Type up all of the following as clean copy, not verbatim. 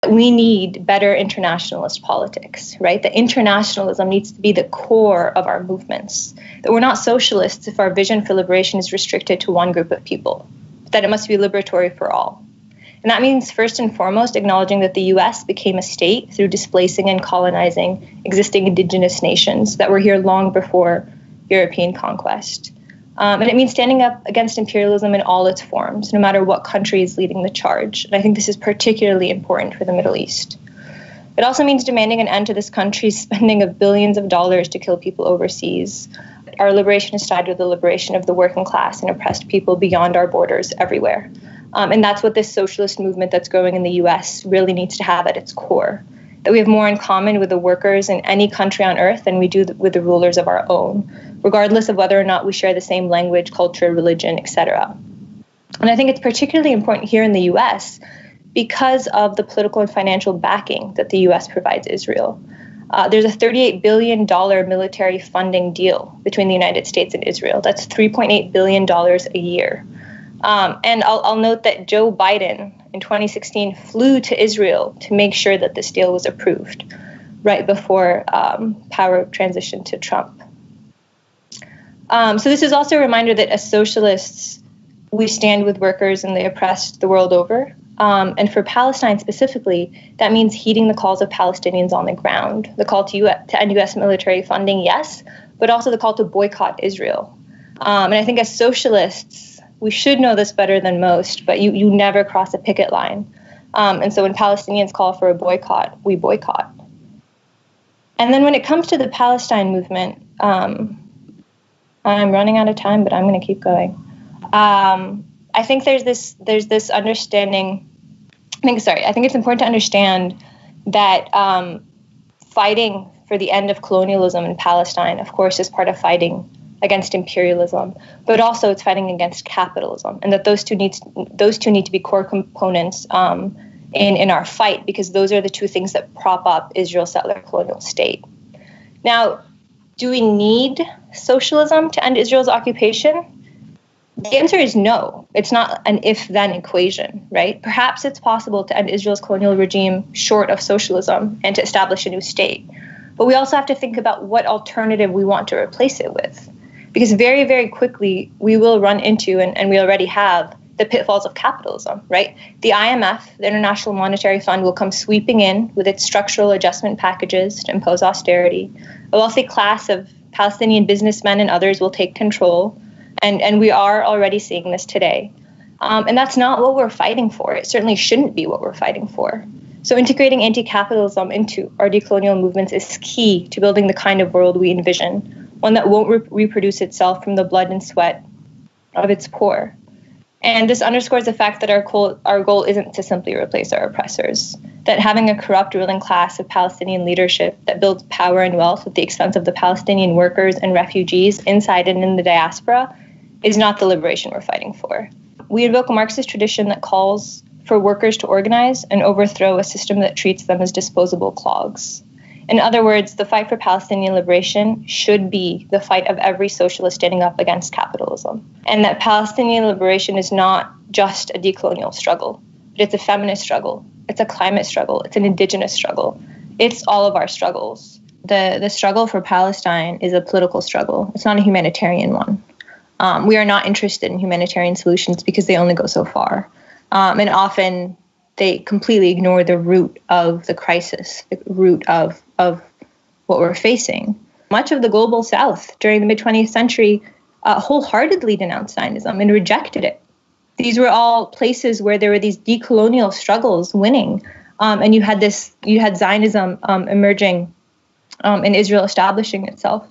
We need better internationalist politics, right? The internationalism needs to be the core of our movements. That we're not socialists if our vision for liberation is restricted to one group of people, that it must be liberatory for all. And that means, first and foremost, acknowledging that the US became a state through displacing and colonizing existing indigenous nations that were here long before European conquest. And it means standing up against imperialism in all its forms, no matter what country is leading the charge. And I think this is particularly important for the Middle East. It also means demanding an end to this country's spending of billions of dollars to kill people overseas. Our liberation is tied with the liberation of the working class and oppressed people beyond our borders everywhere. And that's what this socialist movement that's growing in the US really needs to have at its core. That we have more in common with the workers in any country on earth than we do with the rulers of our own, regardless of whether or not we share the same language, culture, religion, etc. And I think it's particularly important here in the US because of the political and financial backing that the US provides Israel. There's a $38 billion military funding deal between the United States and Israel. That's $3.8 billion a year. And I'll note that Joe Biden in 2016 flew to Israel to make sure that this deal was approved right before power transitioned to Trump. So this is also a reminder that as socialists, we stand with workers and the oppressed the world over. And for Palestine specifically, that means heeding the calls of Palestinians on the ground, the call to end U.S. military funding, yes, but also the call to boycott Israel. And I think as socialists, we should know this better than most, but you never cross a picket line. And so when Palestinians call for a boycott, we boycott. And then when it comes to the Palestine movement, I'm running out of time, but I'm going to keep going. I think there's this understanding. I think it's important to understand that fighting for the end of colonialism in Palestine, of course, is part of fighting against imperialism, but also it's fighting against capitalism, and that those two need to be core components in our fight, because those are the two things that prop up Israel's settler colonial state. Now, do we need socialism to end Israel's occupation? The answer is no. It's not an if-then equation, right? Perhaps it's possible to end Israel's colonial regime short of socialism and to establish a new state. But we also have to think about what alternative we want to replace it with. Because very, very quickly, we will run into, and we already have, the pitfalls of capitalism, right? The IMF, the International Monetary Fund, will come sweeping in with its structural adjustment packages to impose austerity. A wealthy class of Palestinian businessmen and others will take control. And we are already seeing this today. And that's not what we're fighting for. It certainly shouldn't be what we're fighting for. So integrating anti-capitalism into our decolonial movements is key to building the kind of world we envision, one that won't reproduce itself from the blood and sweat of its poor. And this underscores the fact that our goal isn't to simply replace our oppressors, that having a corrupt ruling class of Palestinian leadership that builds power and wealth at the expense of the Palestinian workers and refugees inside and in the diaspora is not the liberation we're fighting for. We invoke a Marxist tradition that calls for workers to organize and overthrow a system that treats them as disposable clogs. In other words, the fight for Palestinian liberation should be the fight of every socialist standing up against capitalism. And that Palestinian liberation is not just a decolonial struggle, but it's a feminist struggle, it's a climate struggle, it's an indigenous struggle. It's all of our struggles. The struggle for Palestine is a political struggle. It's not a humanitarian one. We are not interested in humanitarian solutions because they only go so far. And often they completely ignore the root of the crisis, the root of what we're facing. Much of the global South during the mid-20th century wholeheartedly denounced Zionism and rejected it. These were all places where there were these decolonial struggles winning, and you had Zionism emerging and Israel establishing itself.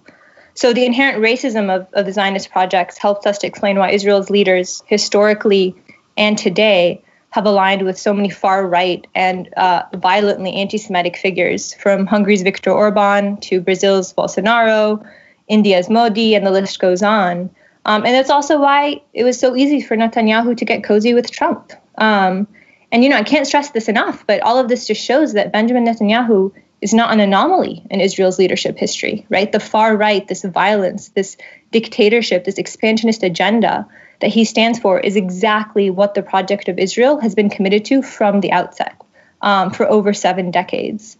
So the inherent racism of the Zionist projects helps us to explain why Israel's leaders historically and today have aligned with so many far-right and violently anti-Semitic figures, from Hungary's Viktor Orban to Brazil's Bolsonaro, India's Modi, and the list goes on. And that's also why it was so easy for Netanyahu to get cozy with Trump. And, I can't stress this enough, but all of this just shows that Benjamin Netanyahu is not an anomaly in Israel's leadership history, right? The far right, this violence, this dictatorship, this expansionist agenda that he stands for is exactly what the project of Israel has been committed to from the outset. for over 7 decades.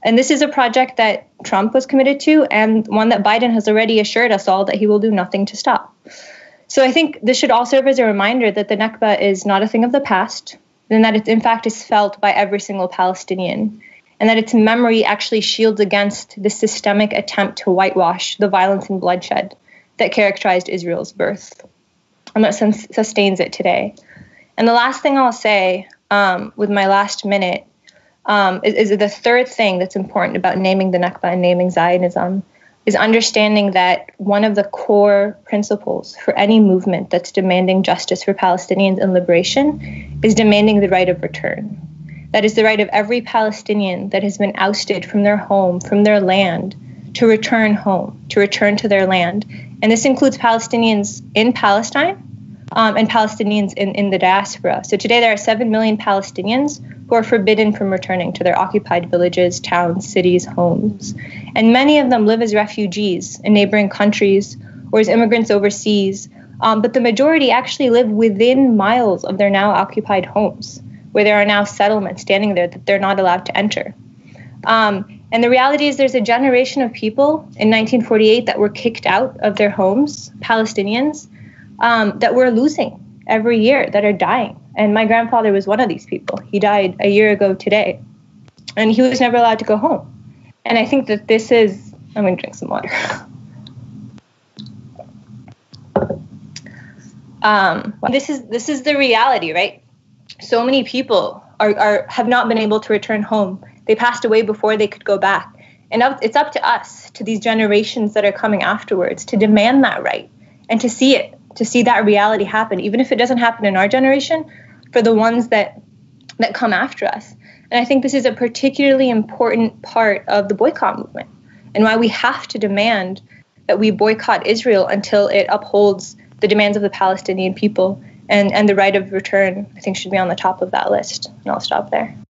And this is a project that Trump was committed to, and one that Biden has already assured us all that he will do nothing to stop. So I think this should all serve as a reminder that the Nakba is not a thing of the past, and that it in fact is felt by every single Palestinian, and that its memory actually shields against the systemic attempt to whitewash the violence and bloodshed that characterized Israel's birth, and that sustains it today. And the last thing I'll say with my last minute is the third thing that's important about naming the Nakba and naming Zionism is understanding that one of the core principles for any movement that's demanding justice for Palestinians and liberation is demanding the right of return. That is the right of every Palestinian that has been ousted from their home, from their land, to return home, to return to their land. And this includes Palestinians in Palestine and Palestinians in the diaspora. So today there are 7 million Palestinians who are forbidden from returning to their occupied villages, towns, cities, homes. And many of them live as refugees in neighboring countries or as immigrants overseas. But the majority actually live within miles of their now occupied homes, where there are now settlements standing there that they're not allowed to enter. And the reality is there's a generation of people in 1948 that were kicked out of their homes, Palestinians, that we're losing every year, that are dying. And my grandfather was one of these people. He died a year ago today, and he was never allowed to go home. And I think that this is, I'm going to drink some water. This is the reality, right? So many people have not been able to return home. They passed away before they could go back. And it's up to us, to these generations that are coming afterwards, to demand that right and to see it, to see that reality happen, even if it doesn't happen in our generation, for the ones that come after us. And I think this is a particularly important part of the boycott movement and why we have to demand that we boycott Israel until it upholds the demands of the Palestinian people, and the right of return, I think, should be on the top of that list. And I'll stop there.